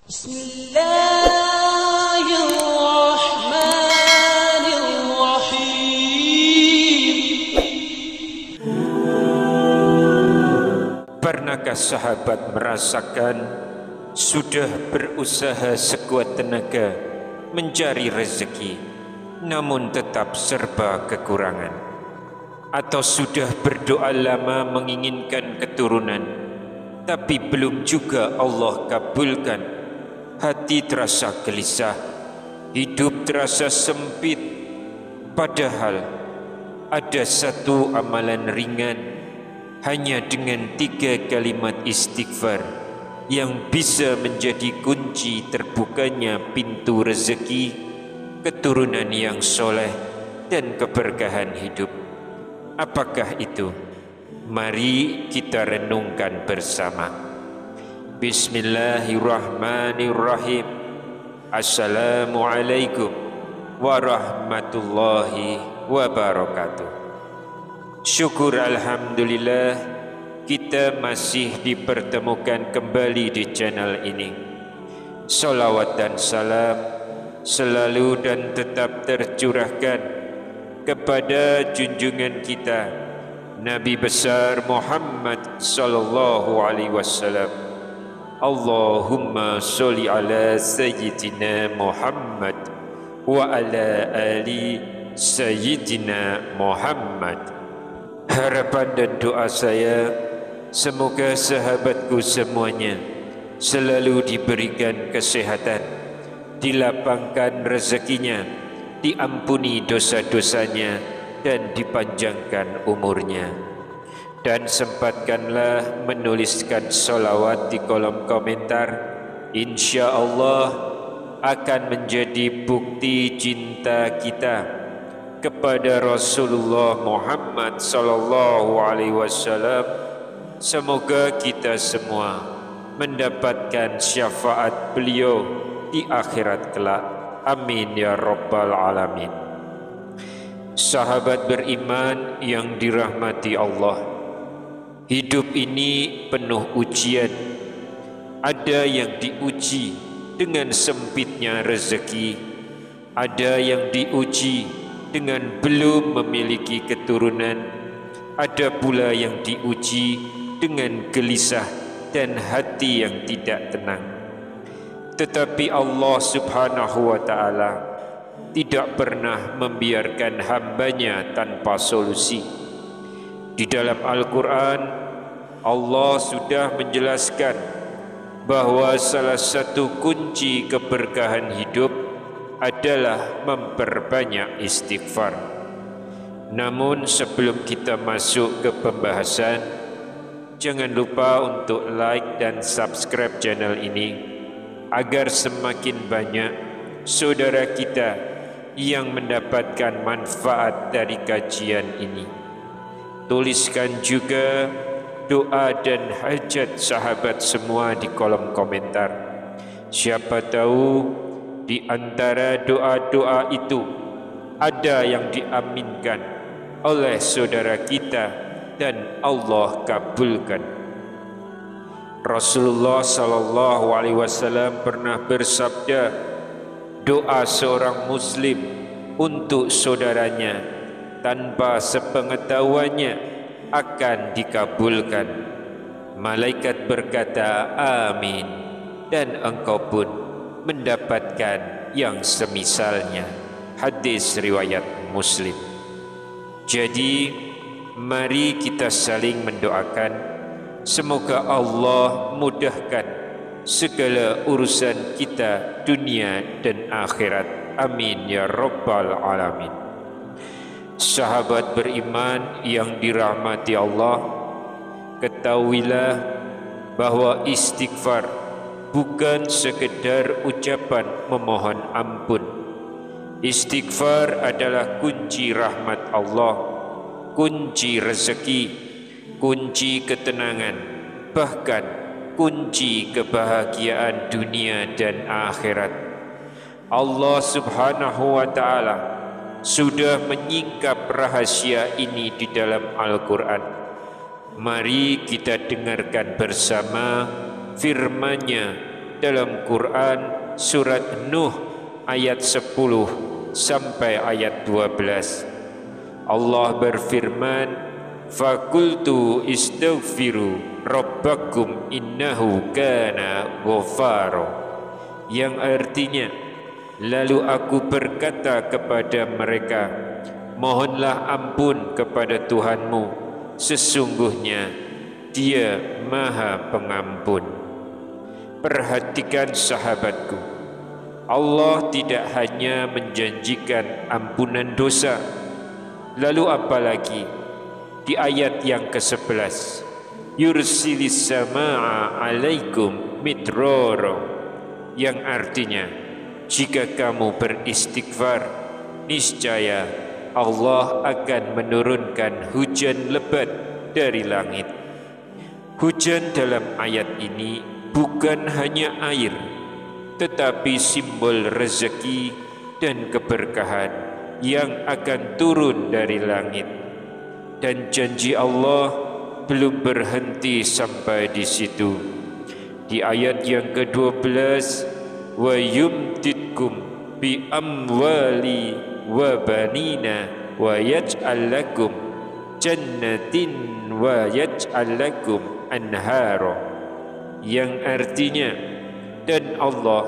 Bismillahirrahmanirrahim. Pernahkah sahabat merasakan sudah berusaha sekuat tenaga mencari rezeki, namun tetap serba kekurangan? Atau sudah berdoa lama menginginkan keturunan, tapi belum juga Allah kabulkan? Hati terasa gelisah, hidup terasa sempit, padahal ada satu amalan ringan, hanya dengan 3 kalimat istighfar yang bisa menjadi kunci terbukanya pintu rezeki, keturunan yang soleh dan keberkahan hidup. Apakah itu? Mari kita renungkan bersama. Bismillahirrahmanirrahim. Assalamualaikum warahmatullahi wabarakatuh. Syukur alhamdulillah kita masih dipertemukan kembali di channel ini. Salawat dan salam selalu dan tetap tercurahkan kepada junjungan kita Nabi besar Muhammad sallallahu alaihi wasallam. Allahumma sholli ala sayyidina Muhammad wa ala ali sayyidina Muhammad. Harapan dan doa saya, semoga sahabatku semuanya selalu diberikan kesehatan, dilapangkan rezekinya, diampuni dosa-dosanya, dan dipanjangkan umurnya. Dan sempatkanlah menuliskan salawat di kolom komentar. Insya Allah akan menjadi bukti cinta kita kepada Rasulullah Muhammad sallallahu alaihi wasallam. Semoga kita semua mendapatkan syafaat beliau di akhirat kelak. Amin ya rabbal alamin. Sahabat beriman yang dirahmati Allah, hidup ini penuh ujian. Ada yang diuji dengan sempitnya rezeki, ada yang diuji dengan belum memiliki keturunan, ada pula yang diuji dengan gelisah dan hati yang tidak tenang. Tetapi Allah subhanahu wa ta'ala tidak pernah membiarkan hambanya tanpa solusi. Di dalam Al-Quran, Allah sudah menjelaskan bahwa salah satu kunci keberkahan hidup adalah memperbanyak istighfar. Namun sebelum kita masuk ke pembahasan, jangan lupa untuk like dan subscribe channel ini agar semakin banyak saudara kita yang mendapatkan manfaat dari kajian ini. Tuliskan juga doa dan hajat sahabat semua di kolom komentar. Siapa tahu di antara doa-doa itu ada yang diaminkan oleh saudara kita dan Allah kabulkan. Rasulullah sallallahu alaihi wasallam pernah bersabda, doa seorang muslim untuk saudaranya tanpa sepengetahuannya akan dikabulkan. Malaikat berkata amin, dan engkau pun mendapatkan yang semisalnya. Hadis riwayat Muslim. Jadi mari kita saling mendoakan, semoga Allah mudahkan segala urusan kita dunia dan akhirat. Amin ya rabbal alamin. Sahabat beriman yang dirahmati Allah, ketahuilah bahwa istighfar bukan sekedar ucapan memohon ampun. Istighfar adalah kunci rahmat Allah, kunci rezeki, kunci ketenangan, bahkan kunci kebahagiaan dunia dan akhirat. Allah subhanahu wa ta'ala sudah menyingkap rahasia ini di dalam Al-Quran. Mari kita dengarkan bersama firman-Nya dalam Quran surat Nuh ayat 10 sampai ayat 12. Allah berfirman, "Fakultu istaghfiru rabbakum innahu kana ghafara," yang artinya, lalu aku berkata kepada mereka, mohonlah ampun kepada Tuhanmu, sesungguhnya Dia Maha Pengampun. Perhatikan sahabatku, Allah tidak hanya menjanjikan ampunan dosa, lalu apalagi di ayat yang ke-11, yursilis sama'a alaikum midrara, yang artinya, jika kamu beristighfar, niscaya Allah akan menurunkan hujan lebat dari langit. Hujan dalam ayat ini bukan hanya air, tetapi simbol rezeki dan keberkahan yang akan turun dari langit. Dan janji Allah belum berhenti sampai di situ. Di ayat yang ke-12, wa yumtitkum bi amwali wa banina wa yaj'al lakum jannatin wa yaj'al lakum anhara, yang artinya, dan Allah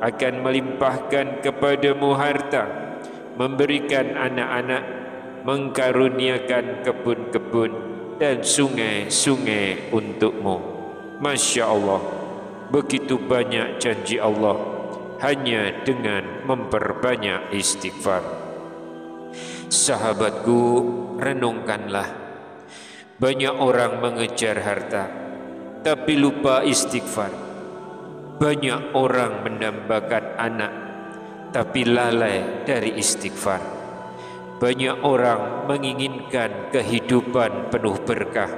akan melimpahkan kepadamu harta, memberikan anak-anak, mengkaruniakan kebun-kebun dan sungai-sungai untukmu. Masya Allah, begitu banyak janji Allah hanya dengan memperbanyak istighfar. Sahabatku, renungkanlah. Banyak orang mengejar harta tapi lupa istighfar. Banyak orang mendambakan anak tapi lalai dari istighfar. Banyak orang menginginkan kehidupan penuh berkah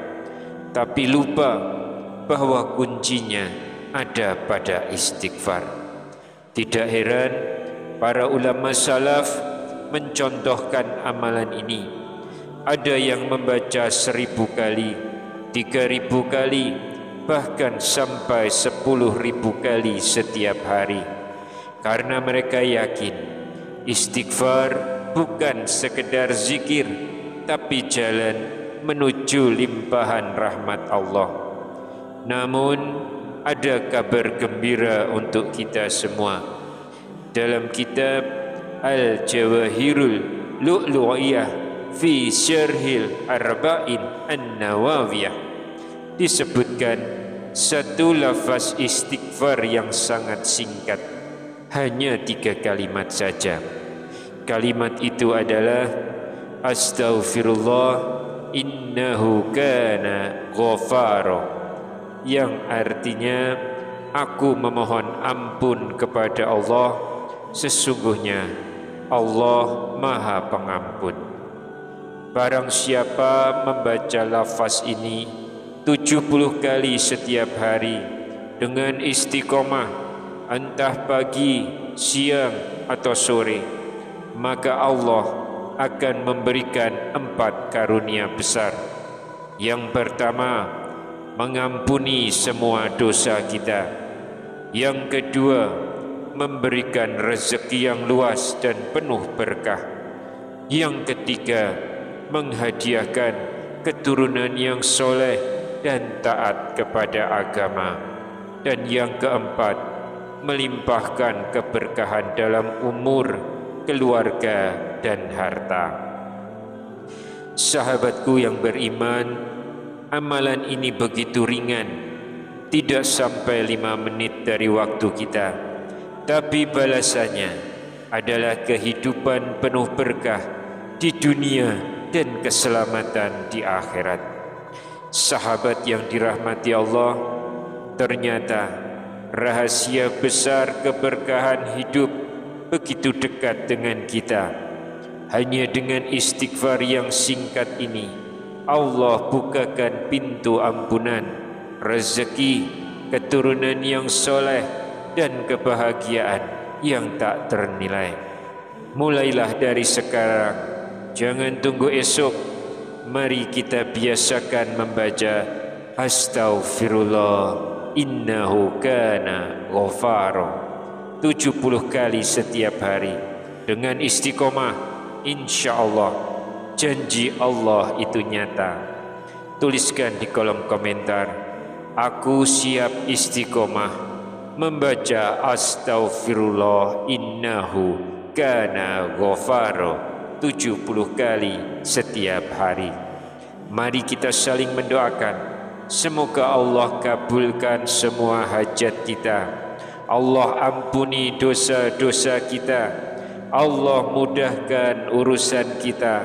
tapi lupa bahwa kuncinya ada pada istighfar. Tidak heran para ulama salaf mencontohkan amalan ini. Ada yang membaca 1000 kali, 3000 kali, bahkan sampai 10.000 kali setiap hari. Karena mereka yakin istighfar bukan sekedar zikir, tapi jalan menuju limpahan rahmat Allah. Namun ada kabar gembira untuk kita semua. Dalam kitab Al-Jawahirul Lu'lu'iyah fi Syarhil Arba'in An-Nawawiyah disebutkan satu lafaz istighfar yang sangat singkat, hanya 3 kalimat saja. Kalimat itu adalah astaghfirullah innahu kana ghafara, yang artinya, aku memohon ampun kepada Allah, sesungguhnya Allah Maha Pengampun. Barang siapa membaca lafaz ini 70 kali setiap hari dengan istiqomah, entah pagi, siang atau sore, maka Allah akan memberikan 4 karunia besar. Yang pertama, mengampuni semua dosa kita. Yang kedua, memberikan rezeki yang luas dan penuh berkah. Yang ketiga, menghadiahkan keturunan yang soleh dan taat kepada agama. Dan yang keempat, melimpahkan keberkahan dalam umur, keluarga dan harta. Sahabatku yang beriman, amalan ini begitu ringan, tidak sampai 5 menit dari waktu kita, tapi balasannya adalah kehidupan penuh berkah di dunia dan keselamatan di akhirat. Sahabat yang dirahmati Allah, ternyata rahasia besar keberkahan hidup begitu dekat dengan kita. Hanya dengan istighfar yang singkat ini, Allah bukakan pintu ampunan, rezeki, keturunan yang soleh, dan kebahagiaan yang tak ternilai. Mulailah dari sekarang, jangan tunggu esok. Mari kita biasakan membaca astaghfirullah innahu kana ghafara. 70 kali setiap hari dengan istiqomah, insya Allah janji Allah itu nyata. Tuliskan di kolom komentar, aku siap istiqomah membaca astaghfirullah innahu kana ghafara 70 kali setiap hari. Mari kita saling mendoakan, semoga Allah kabulkan semua hajat kita, Allah ampuni dosa-dosa kita, Allah mudahkan urusan kita,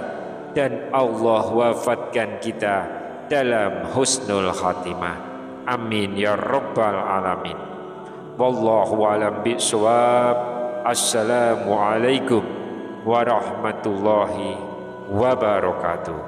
dan Allah wafatkan kita dalam husnul khatimah. Amin ya rabbal alamin. Wallahu alam bishawab. Assalamualaikum warahmatullahi wabarakatuh.